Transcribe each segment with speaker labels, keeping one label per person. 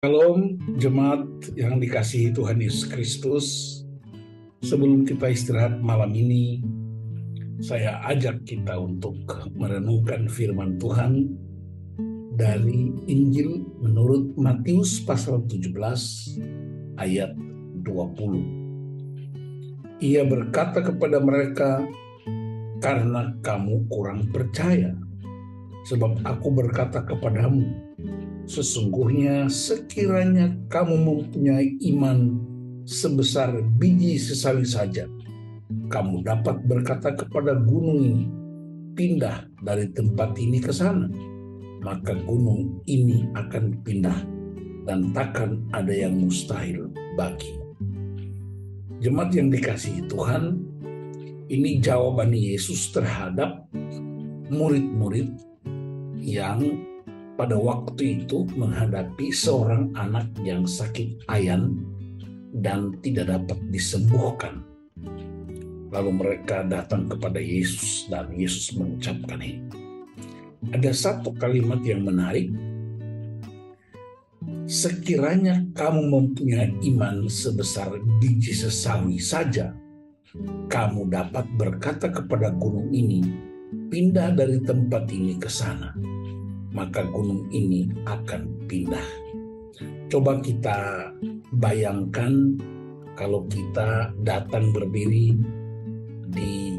Speaker 1: Shalom, jemaat yang dikasihi Tuhan Yesus Kristus. Sebelum kita istirahat malam ini, saya ajak kita untuk merenungkan firman Tuhan dari Injil menurut Matius pasal 17 ayat 20. Ia berkata kepada mereka, "Karena kamu kurang percaya, sebab aku berkata kepadamu, sesungguhnya sekiranya kamu mempunyai iman sebesar biji sesawi saja, kamu dapat berkata kepada gunung ini, pindah dari tempat ini ke sana, maka gunung ini akan pindah dan takkan ada yang mustahil bagimu." Jemaat yang dikasihi Tuhan, ini jawaban Yesus terhadap murid-murid yang pada waktu itu menghadapi seorang anak yang sakit ayan dan tidak dapat disembuhkan. Lalu mereka datang kepada Yesus dan Yesus mengucapkan ini. Ada satu kalimat yang menarik. Sekiranya kamu mempunyai iman sebesar biji sesawi saja, kamu dapat berkata kepada gunung ini, pindah dari tempat ini ke sana, maka gunung ini akan pindah. Coba kita bayangkan kalau kita datang berdiri di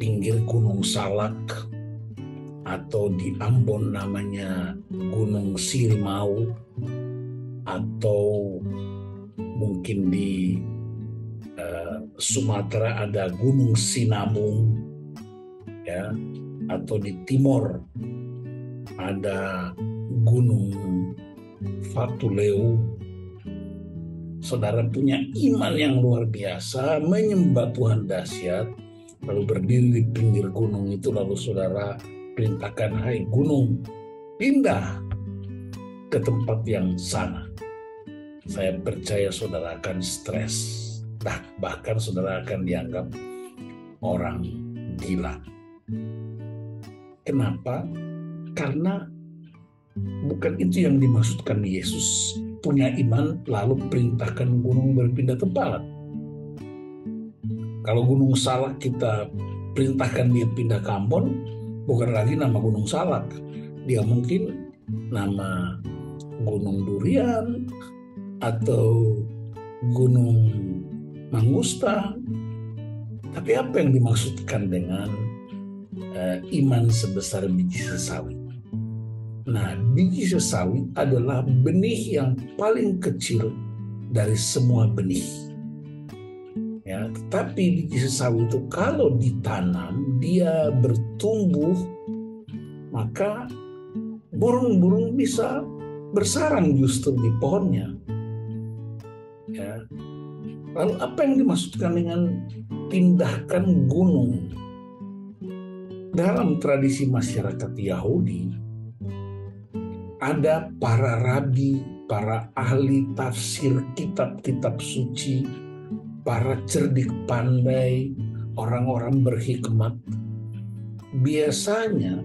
Speaker 1: pinggir Gunung Salak, atau di Ambon namanya Gunung Sirimau, atau mungkin di Sumatera ada Gunung Sinabung, ya, atau di timur ada Gunung Fatuleu. Saudara punya iman yang luar biasa, menyembah Tuhan dahsyat, lalu berdiri di pinggir gunung itu, lalu saudara perintahkan, "Hai gunung, pindah ke tempat yang sana." Saya percaya saudara akan stres, bahkan saudara akan dianggap orang gila. Kenapa? Karena bukan itu yang dimaksudkan Yesus. Punya iman lalu perintahkan gunung berpindah tempat. Kalau Gunung Salak kita perintahkan dia pindah ke Ambon, bukan lagi nama Gunung Salak. Dia mungkin nama Gunung Durian atau Gunung Mangusta. Tapi apa yang dimaksudkan dengan iman sebesar biji sesawi? Nah, biji sesawi adalah benih yang paling kecil dari semua benih. Ya, tetapi biji sesawi itu kalau ditanam, dia bertumbuh, maka burung-burung bisa bersarang justru di pohonnya. Ya. Lalu apa yang dimaksudkan dengan pindahkan gunung? Dalam tradisi masyarakat Yahudi, ada para rabi, para ahli tafsir kitab-kitab suci, para cerdik pandai, orang-orang berhikmat. Biasanya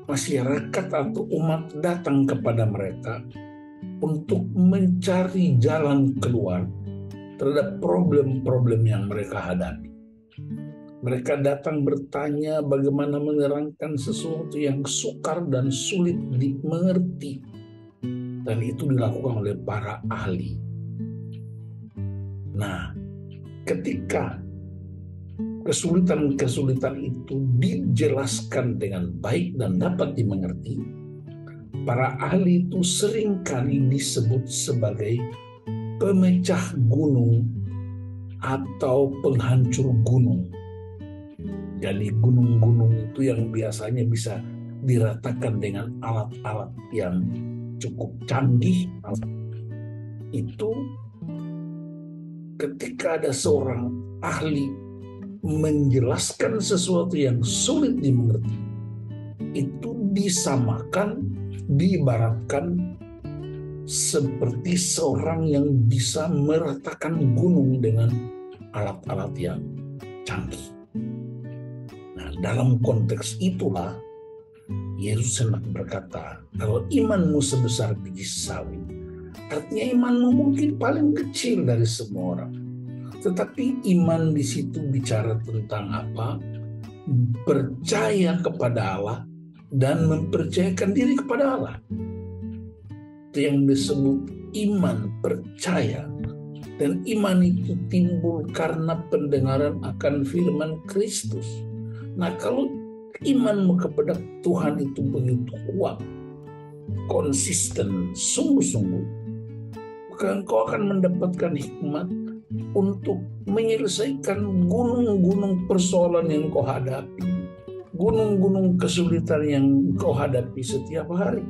Speaker 1: masyarakat atau umat datang kepada mereka untuk mencari jalan keluar terhadap problem-problem yang mereka hadapi. Mereka datang bertanya bagaimana menerangkan sesuatu yang sukar dan sulit dimengerti. Dan itu dilakukan oleh para ahli. Nah, ketika kesulitan-kesulitan itu dijelaskan dengan baik dan dapat dimengerti, para ahli itu seringkali disebut sebagai pemecah gunung atau penghancur gunung. Jadi gunung-gunung itu yang biasanya bisa diratakan dengan alat-alat yang cukup canggih, itu ketika ada seorang ahli menjelaskan sesuatu yang sulit dimengerti, itu disamakan, diibaratkan seperti seorang yang bisa meratakan gunung dengan alat-alat yang canggih. Nah, dalam konteks itulah Yesus hendak berkata, kalau imanmu sebesar biji sawi, artinya imanmu mungkin paling kecil dari semua orang. Tetapi iman di situ bicara tentang apa? Percaya kepada Allah dan mempercayakan diri kepada Allah. Itu yang disebut iman, percaya. Dan iman itu timbul karena pendengaran akan firman Kristus. Nah, kalau imanmu kepada Tuhan itu begitu kuat, konsisten, sungguh-sungguh, maka engkau akan mendapatkan hikmat untuk menyelesaikan gunung-gunung persoalan yang kau hadapi, gunung-gunung kesulitan yang kau hadapi setiap hari.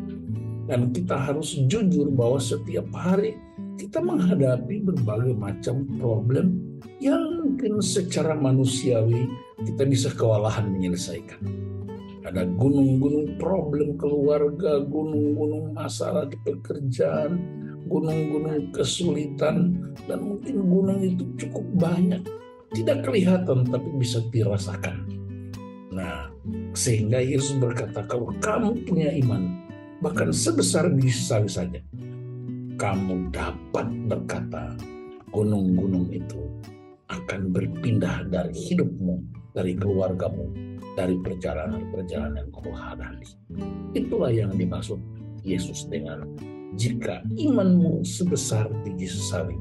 Speaker 1: Dan kita harus jujur bahwa setiap hari kita menghadapi berbagai macam problem yang mungkin secara manusiawi kita bisa kewalahan menyelesaikan. Ada gunung-gunung problem keluarga, gunung-gunung masalah di pekerjaan, gunung-gunung kesulitan, dan mungkin gunung itu cukup banyak. Tidak kelihatan tapi bisa dirasakan. Nah, sehingga Yesus berkata, kalau kamu punya iman, bahkan sebesar biji sawi saja, kamu dapat berkata, gunung-gunung itu akan berpindah dari hidupmu, dari keluargamu, dari perjalanan-perjalanan yang kau hadapi. Itulah yang dimaksud Yesus dengan jika imanmu sebesar biji sawi,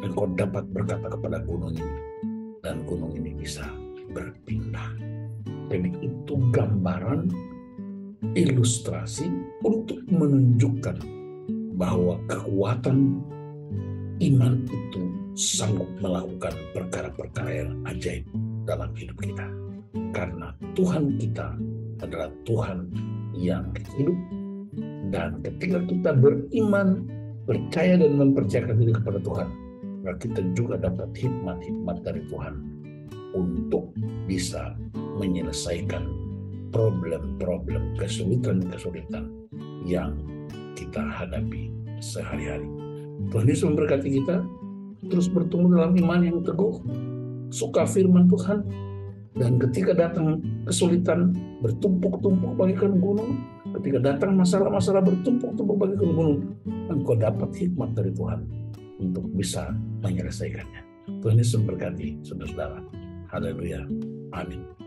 Speaker 1: engkau dapat berkata kepada gunung ini, dan gunung ini bisa berpindah. Jadi itu gambaran, ilustrasi untuk menunjukkan bahwa kekuatan iman itu sanggup melakukan perkara-perkara yang ajaib dalam hidup kita. Karena Tuhan kita adalah Tuhan yang hidup, dan ketika kita beriman, percaya dan mempercayakan diri kepada Tuhan, maka kita juga dapat hikmat-hikmat dari Tuhan untuk bisa menyelesaikan problem-problem, kesulitan-kesulitan yang kita hadapi sehari-hari. Tuhan Yesus memberkati kita terus bertumbuh dalam iman yang teguh, suka firman Tuhan, dan ketika datang kesulitan bertumpuk-tumpuk bagaikan gunung, ketika datang masalah-masalah bertumpuk-tumpuk bagaikan gunung, engkau dapat hikmat dari Tuhan untuk bisa menyelesaikannya. Tuhan Yesus memberkati saudara-saudara. Haleluya. Amin.